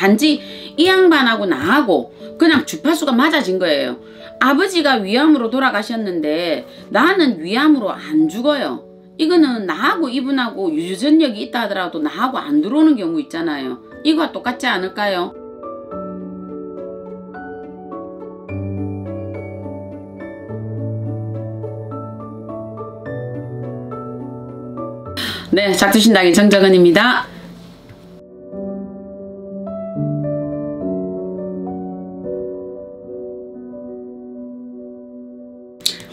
단지 이 양반하고 나하고 그냥 주파수가 맞아진 거예요. 아버지가 위암으로 돌아가셨는데 나는 위암으로 안 죽어요. 이거는 나하고 이분하고 유전력이 있다 하더라도 나하고 안 들어오는 경우 있잖아요. 이거와 똑같지 않을까요? 네, 작두신당의 정정은입니다.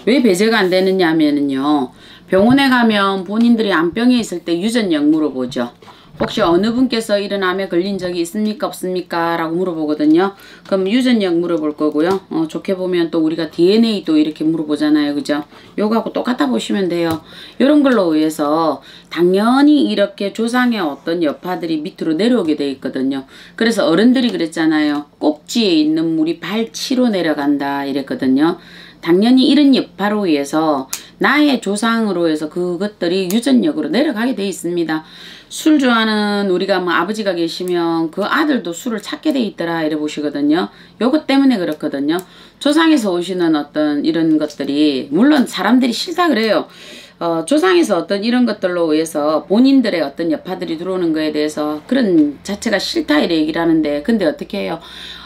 왜 배제가 안 되느냐 하면은요, 병원에 가면 본인들이 암병에 있을 때 유전력 물어보죠. 혹시 어느 분께서 이런 암에 걸린 적이 있습니까 없습니까 라고 물어보거든요. 그럼 유전력 물어볼 거고요. 좋게 보면 또 우리가 DNA도 이렇게 물어보잖아요. 그죠? 요거하고 똑같아 보시면 돼요. 요런 걸로 의해서 당연히 이렇게 조상의 어떤 여파들이 밑으로 내려오게 돼 있거든요. 그래서 어른들이 그랬잖아요. 꼭지에 있는 물이 발치로 내려간다 이랬거든요. 당연히 이런 여파로 의해서 나의 조상으로 해서 그것들이 유전력으로 내려가게 돼 있습니다. 술 좋아하는 우리가 뭐 아버지가 계시면 그 아들도 술을 찾게 돼 있더라 이래 보시거든요. 요것 때문에 그렇거든요. 조상에서 오시는 어떤 이런 것들이 물론 사람들이 싫다 그래요. 조상에서 어떤 이런 것들로 의해서 본인들의 어떤 여파들이 들어오는 거에 대해서 그런 자체가 싫다 이래 얘기를 하는데 근데 어떻게 해요?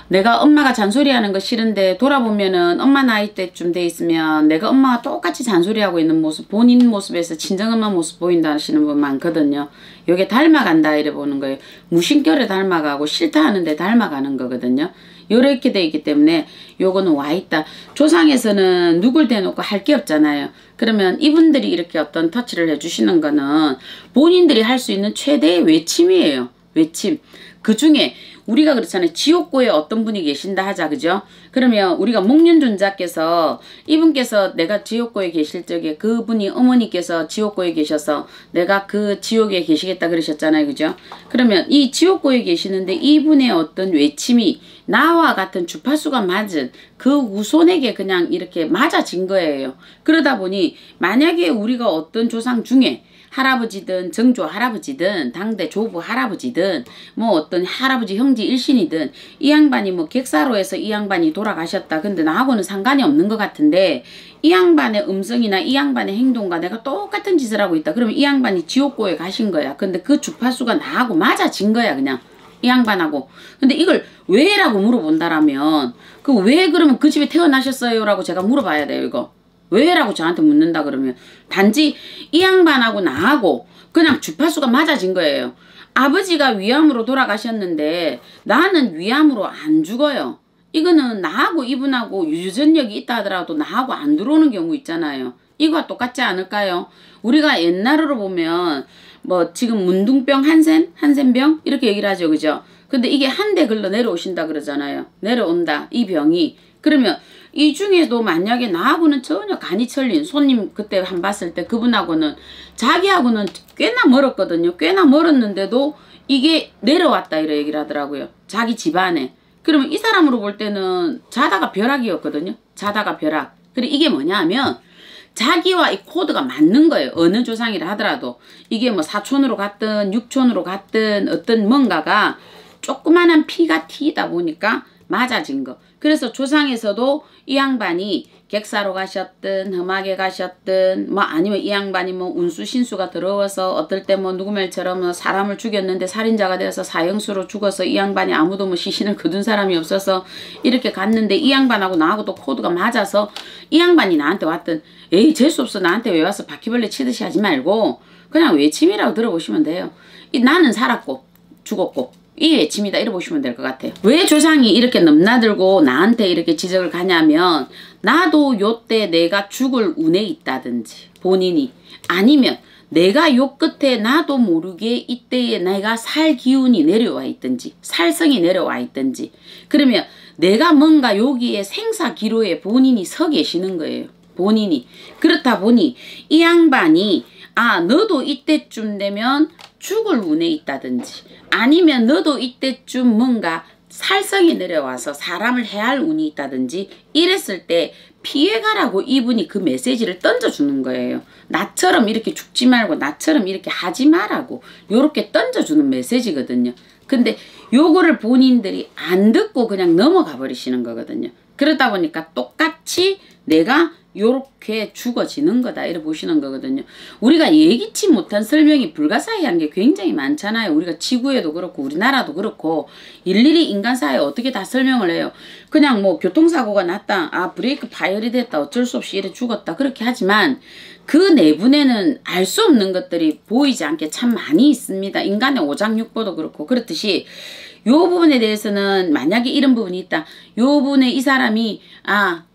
내가 엄마가 잔소리하는 거 싫은데 돌아보면은 엄마 나이 때쯤 돼 있으면 내가 엄마가 똑같이 잔소리하고 있는 모습 본인 모습에서 친정엄마 모습 보인다 하시는 분 많거든요. 요게 닮아간다 이래 보는 거예요. 무심결에 닮아가고 싫다 하는데 닮아가는 거거든요. 요렇게 돼 있기 때문에 요거는 와있다. 조상에서는 누굴 대놓고 할 게 없잖아요. 그러면 이분들이 이렇게 어떤 터치를 해주시는 거는 본인들이 할 수 있는 최대의 외침이에요. 외침. 그 중에 우리가 그렇잖아요. 지옥고에 어떤 분이 계신다 하자. 그죠? 그러면 우리가 목련존자께서 이분께서 내가 지옥고에 계실 적에 그분이 어머니께서 지옥고에 계셔서 내가 그 지옥에 계시겠다 그러셨잖아요. 그죠? 그러면 이 지옥고에 계시는데 이분의 어떤 외침이 나와 같은 주파수가 맞은 그 후손에게 그냥 이렇게 맞아진 거예요. 그러다 보니 만약에 우리가 어떤 조상 중에 할아버지든 정조 할아버지든 당대 조부 할아버지든 뭐 어떤 할아버지 형제 일신이든 이 양반이 뭐 객사로 해서 이 양반이 돌아가셨다. 근데 나하고는 상관이 없는 것 같은데 이 양반의 음성이나 이 양반의 행동과 내가 똑같은 짓을 하고 있다. 그러면 이 양반이 지옥고에 가신 거야. 근데 그 주파수가 나하고 맞아진 거야. 그냥 이 양반하고. 근데 이걸 왜 라고 물어본다라면 그 왜 그러면 그 집에 태어나셨어요? 라고 제가 물어봐야 돼요. 이거. 왜라고 저한테 묻는다 그러면 단지 이 양반하고 나하고 그냥 주파수가 맞아진 거예요. 아버지가 위암으로 돌아가셨는데 나는 위암으로 안 죽어요. 이거는 나하고 이분하고 유전력이 있다 하더라도 나하고 안 들어오는 경우 있잖아요. 이거와 똑같지 않을까요? 우리가 옛날으로 보면 뭐 지금 문둥병 한센병 이렇게 얘기를 하죠. 그죠? 근데 이게 한 대 걸러 내려오신다 그러잖아요. 내려온다. 이 병이. 그러면 이 중에도 만약에 나하고는 전혀 간이 철린 손님 그때 한 봤을 때 그분하고는 자기하고는 꽤나 멀었거든요. 꽤나 멀었는데도 이게 내려왔다 이런 얘기를 하더라고요. 자기 집안에. 그러면 이 사람으로 볼 때는 자다가 벼락이었거든요. 자다가 벼락. 그리고 이게 뭐냐 하면 자기와 이 코드가 맞는 거예요. 어느 조상이라 하더라도. 이게 뭐 사촌으로 갔든 육촌으로 갔든 어떤 뭔가가 조그만한 피가 튀다 보니까 맞아진 거. 그래서 조상에서도 이 양반이 객사로 가셨든 험하게 가셨든 뭐 아니면 이 양반이 뭐 운수신수가 들어와서 어떨 때 뭐 누구말처럼 뭐 사람을 죽였는데 살인자가 되어서 사형수로 죽어서 이 양반이 아무도 뭐 시신을 거둔 사람이 없어서 이렇게 갔는데 이 양반하고 나하고 또 코드가 맞아서 이 양반이 나한테 왔든 에이 재수없어 나한테 왜 와서 바퀴벌레 치듯이 하지 말고 그냥 외침이라고 들어보시면 돼요. 나는 살았고 죽었고 이 외침이다 이래 보시면 될 것 같아요. 왜 조상이 이렇게 넘나들고 나한테 이렇게 지적을 가냐면 나도 요때 내가 죽을 운에 있다든지 본인이 아니면 내가 요 끝에 나도 모르게 이때에 내가 살 기운이 내려와 있든지 살성이 내려와 있든지 그러면 내가 뭔가 여기에 생사기로에 본인이 서 계시는 거예요. 본인이. 그렇다 보니 이 양반이 아 너도 이때쯤 되면 죽을 운에 있다든지 아니면 너도 이때쯤 뭔가 살성이 내려와서 사람을 해할 운이 있다든지 이랬을 때 피해가라고 이분이 그 메시지를 던져주는 거예요. 나처럼 이렇게 죽지 말고 나처럼 이렇게 하지 마라고 요렇게 던져주는 메시지거든요. 근데 요거를 본인들이 안 듣고 그냥 넘어가 버리시는 거거든요. 그러다 보니까 똑같이 내가 요렇게 죽어지는 거다 이렇게 보시는 거거든요. 우리가 예기치 못한 설명이 불가사의한 게 굉장히 많잖아요. 우리가 지구에도 그렇고 우리나라도 그렇고 일일이 인간사에 어떻게 다 설명을 해요. 그냥 뭐 교통사고가 났다, 아 브레이크 파열이 됐다, 어쩔 수 없이 이래 죽었다 그렇게 하지만 그 내분에는 알 수 없는 것들이 보이지 않게 참 많이 있습니다. 인간의 오장육부도 그렇고 그렇듯이 요 부분에 대해서는 만약에 이런 부분이 있다. 요 부분에 이 사람이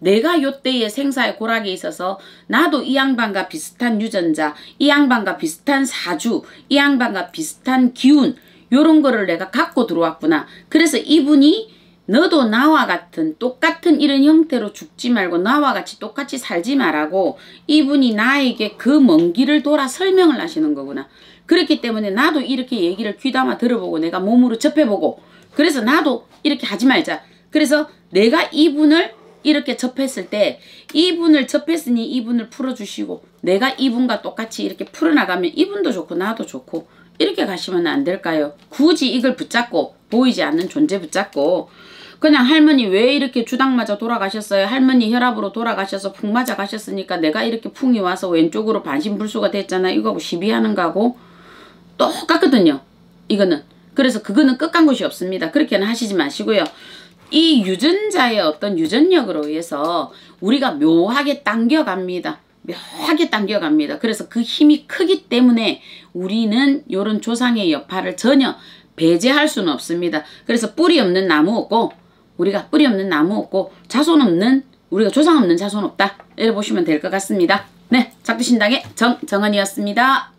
내가 요때에 생사의 고락에 있어서 나도 이 양반과 비슷한 유전자, 이 양반과 비슷한 사주, 이 양반과 비슷한 기운 요런 거를 내가 갖고 들어왔구나. 그래서 이분이 너도 나와 같은 똑같은 이런 형태로 죽지 말고 나와 같이 똑같이 살지 말라고 이분이 나에게 그 먼 길을 돌아 설명을 하시는 거구나. 그렇기 때문에 나도 이렇게 얘기를 귀담아 들어보고 내가 몸으로 접해보고 그래서 나도 이렇게 하지 말자. 그래서 내가 이분을 이렇게 접했을 때 이분을 접했으니 이분을 풀어주시고 내가 이분과 똑같이 이렇게 풀어나가면 이분도 좋고 나도 좋고 이렇게 가시면 안 될까요? 굳이 이걸 붙잡고 보이지 않는 존재 붙잡고 그냥 할머니 왜 이렇게 주당 맞아 돌아가셨어요? 할머니 혈압으로 돌아가셔서 풍 맞아 가셨으니까 내가 이렇게 풍이 와서 왼쪽으로 반신불수가 됐잖아. 이거하고 시비하는 거하고 똑같거든요. 이거는. 그래서 그거는 끝간 곳이 없습니다. 그렇게는 하시지 마시고요. 이 유전자의 어떤 유전력으로 의해서 우리가 묘하게 당겨갑니다. 묘하게 당겨갑니다. 그래서 그 힘이 크기 때문에 우리는 이런 조상의 여파를 전혀 배제할 수는 없습니다. 그래서 뿌리 없는 나무 없고 우리가 뿌리 없는 나무 없고 자손 없는 우리가 조상 없는 자손 없다. 이렇게 보시면 될 것 같습니다. 네, 작두신당의 정은이었습니다.